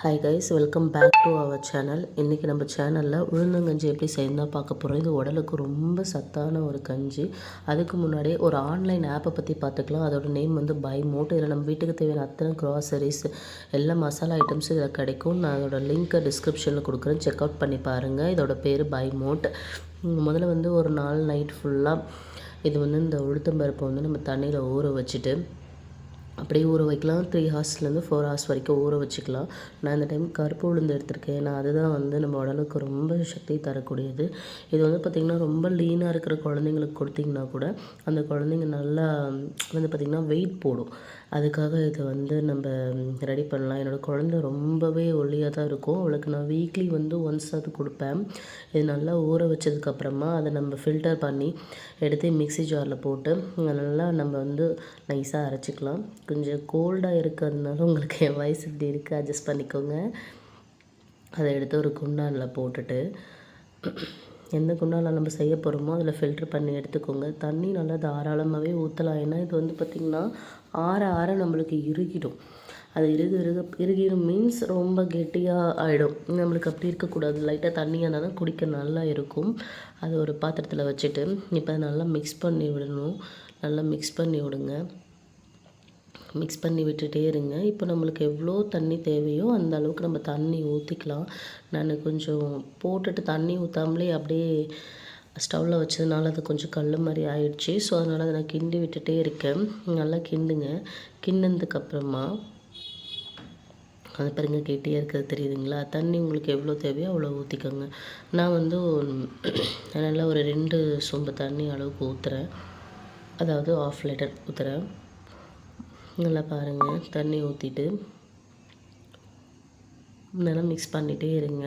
Hi guys, welcome back to our channel. இன்றைக்கி நம்ம சேனலில் உளுந்தங்கஞ்சி எப்படி செய்யணும் பார்க்க போகிறோம். இது உடலுக்கு ரொம்ப சத்தான ஒரு கஞ்சி. அதுக்கு முன்னாடி ஒரு ஆன்லைன் ஆப்பை பற்றி பார்த்துக்கலாம். அதோட நேம் வந்து பை மோட். இதில் நம்ம வீட்டுக்கு தேவையான அத்தனை க்ராசரிஸ் எல்லா மசாலா ஐட்டம்ஸ் இதில் கிடைக்கும். நான் அதோட லிங்க்கை டிஸ்கிரிப்ஷனில் கொடுக்குறேன், செக் அவுட் பண்ணி பாருங்கள். இதோட பேர் பை மோட். முதல்ல வந்து ஒரு நாள் நைட் ஃபுல்லாக இது வந்து இந்த உளுத்தம்பருப்பை வந்து நம்ம தண்ணியில் ஊற வச்சுட்டு அப்படியே ஊற வைக்கலாம். 3 ஹார்ஸ்லேருந்து 4 ஹார்ஸ் வரைக்கும் ஊற வச்சுக்கலாம். நான் இந்த டைம் கருப்பு உளுந்து எடுத்திருக்கேன். ஏன்னா அதுதான் வந்து நம்ம உடலுக்கு ரொம்ப சக்தி தரக்கூடியது. இது வந்து பார்த்திங்கன்னா ரொம்ப லீனாக இருக்கிற குழந்தைங்களுக்கு கொடுத்திங்கன்னா கூட அந்த குழந்தைங்க நல்லா வந்து பார்த்திங்கன்னா வெயிட் போடும். அதுக்காக இதை வந்து நம்ம ரெடி பண்ணலாம். என்னோடய குழந்தை ரொம்பவே ஒல்லியாக தான் இருக்கும். அவளுக்கு நான் வீக்லி வந்து ஒன்ஸ் அது கொடுப்பேன். இது நல்லா ஊற வச்சதுக்கப்புறமா அதை நம்ம ஃபில்டர் பண்ணி எடுத்து மிக்ஸி ஜாரில் போட்டு நல்லா நம்ம வந்து நைஸாக அரைச்சிக்கலாம். கொஞ்சம் கோல்டாக இருக்கிறதுனால உங்களுக்கு என் வயசு இப்படி இருக்குது, அட்ஜஸ்ட் பண்ணிக்கோங்க. அதை எடுத்து ஒரு குண்டானில் போட்டுட்டு எந்த குண்டானில் நம்ம செய்ய போகிறோமோ அதில் ஃபில்ட்ரு பண்ணி எடுத்துக்கோங்க. தண்ணி நல்லா தாராளமாகவே ஊற்றலாம். ஏன்னா இது வந்து பார்த்திங்கன்னா ஆற ஆற நம்மளுக்கு இறுகிடும். அது இறுகிடும் மீன்ஸ் ரொம்ப கெட்டியாக ஆகிடும். நம்மளுக்கு அப்படி இருக்கக்கூடாது. லைட்டாக தண்ணியாக இருந்தால் தான் குடிக்க நல்லா இருக்கும். அது ஒரு பாத்திரத்தில் வச்சுட்டு இப்போ நல்லா மிக்ஸ் பண்ணி விடணும். நல்லா மிக்ஸ் பண்ணி விடுங்க. மிக்ஸ் பண்ணி விட்டுட்டே இருங்க. இப்போ நம்மளுக்கு எவ்வளோ தண்ணி தேவையோ அந்த அளவுக்கு நம்ம தண்ணி ஊற்றிக்கலாம். நான் கொஞ்சம் போட்டுட்டு தண்ணி ஊற்றாமலே அப்படியே ஸ்டவ்வில் வச்சதுனால அது கொஞ்சம் கல் மாதிரி ஆயிடுச்சு. ஸோ அதனால் அதை நான் கிண்டி விட்டுட்டே இருக்கேன். நல்லா கிண்டுங்க. கிண்டினதுக்கப்புறமா அது பாருங்க கெட்டியாக இருக்கிறது தெரியுதுங்களா? தண்ணி உங்களுக்கு எவ்வளோ தேவையோ அவ்வளோ ஊற்றிக்கோங்க. நான் வந்து நல்லா ஒரு 2 சொம்பு தண்ணி அளவுக்கு ஊற்றுறேன். அதாவது 1/2 லிட்டர் ஊற்றுறேன். நல்லா பாருங்கள், தண்ணி ஊற்றிட்டு நல்லா மிக்ஸ் பண்ணிகிட்டே இருங்க.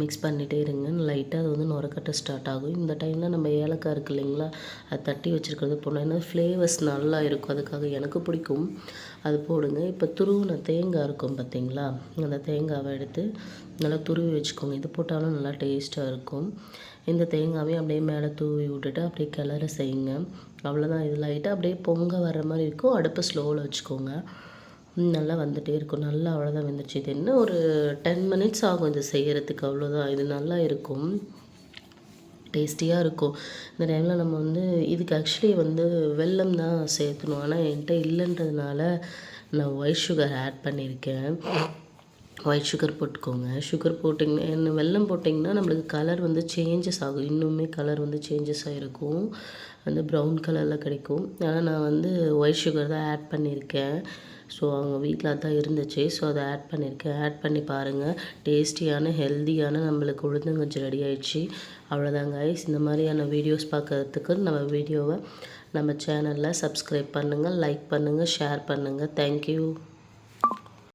மிக்ஸ் பண்ணிகிட்டே இருங்க. லைட்டாக அது வந்து நுரக்கட்ட ஸ்டார்ட் ஆகும். இந்த டைமில் நம்ம ஏலக்காய் இருக்குது இல்லைங்களா, அது தட்டி வச்சுருக்கிறது போடணும். ஏன்னா ஃப்ளேவர்ஸ் நல்லா இருக்கும். அதுக்காக எனக்கு பிடிக்கும், அது போடுங்க. இப்போ துருவின தேங்காய் இருக்கும் பார்த்தீங்களா, அந்த தேங்காவை எடுத்து நல்லா துருவி வச்சுக்கோங்க. இது போட்டாலும் நல்லா டேஸ்ட்டாக இருக்கும். இந்த தேங்காவையும் அப்படியே மேலே தூவி விட்டுட்டு அப்படியே கிளற செய்யுங்க. அவ்வளோதான். இது லைட்டாக அப்படியே பொங்க வர்ற மாதிரி இருக்கும். அடுப்பை ஸ்லோவில் வச்சுக்கோங்க. நல்லா வந்துகிட்டே இருக்கும். நல்லா அவ்வளோதான் வெந்துருச்சு. இது என்ன ஒரு 10 மினிட்ஸ் ஆகும் இது செய்கிறதுக்கு, அவ்வளோதான். இது நல்லா இருக்கும், டேஸ்டியாக இருக்கும். இந்த டைமில் நம்ம வந்து இதுக்கு ஆக்சுவலி வந்து வெல்லம் தான் சேர்த்தணும். ஆனால் என்கிட்ட இல்லைன்றதுனால நான் ஒயிட் சுகர் ஆட் பண்ணியிருக்கேன். ஒயிட் சுகர் போட்டுக்கோங்க. சுகர் போட்டிங்கன்னா என்ன, வெல்லம் போட்டிங்கன்னா நம்மளுக்கு கலர் வந்து சேஞ்சஸ் ஆகும். இன்னுமே கலர் வந்து சேஞ்சஸ் ஆகிருக்கும். வந்து ப்ரௌன் கலரில் கிடைக்கும். ஆனால் நான் வந்து ஒயிட் சுகர் தான் ஆட் பண்ணியிருக்கேன். ஸோ அவங்க வீட்டில் அதான் இருந்துச்சு. ஸோ அதை ஆட் பண்ணியிருக்கேன். ஆட் பண்ணி பாருங்கள். டேஸ்டியான ஹெல்த்தியான நம்மளுக்கு உளுந்தங்கஞ்சி ரெடி ஆயிடுச்சு. அவ்வளோதாங்க கைஸ். இந்த மாதிரியான வீடியோஸ் பார்க்கறதுக்கு நம்ம வீடியோவை நம்ம சேனலில் சப்ஸ்கிரைப் பண்ணுங்கள், லைக் பண்ணுங்கள், ஷேர் பண்ணுங்கள். தேங்க்யூ.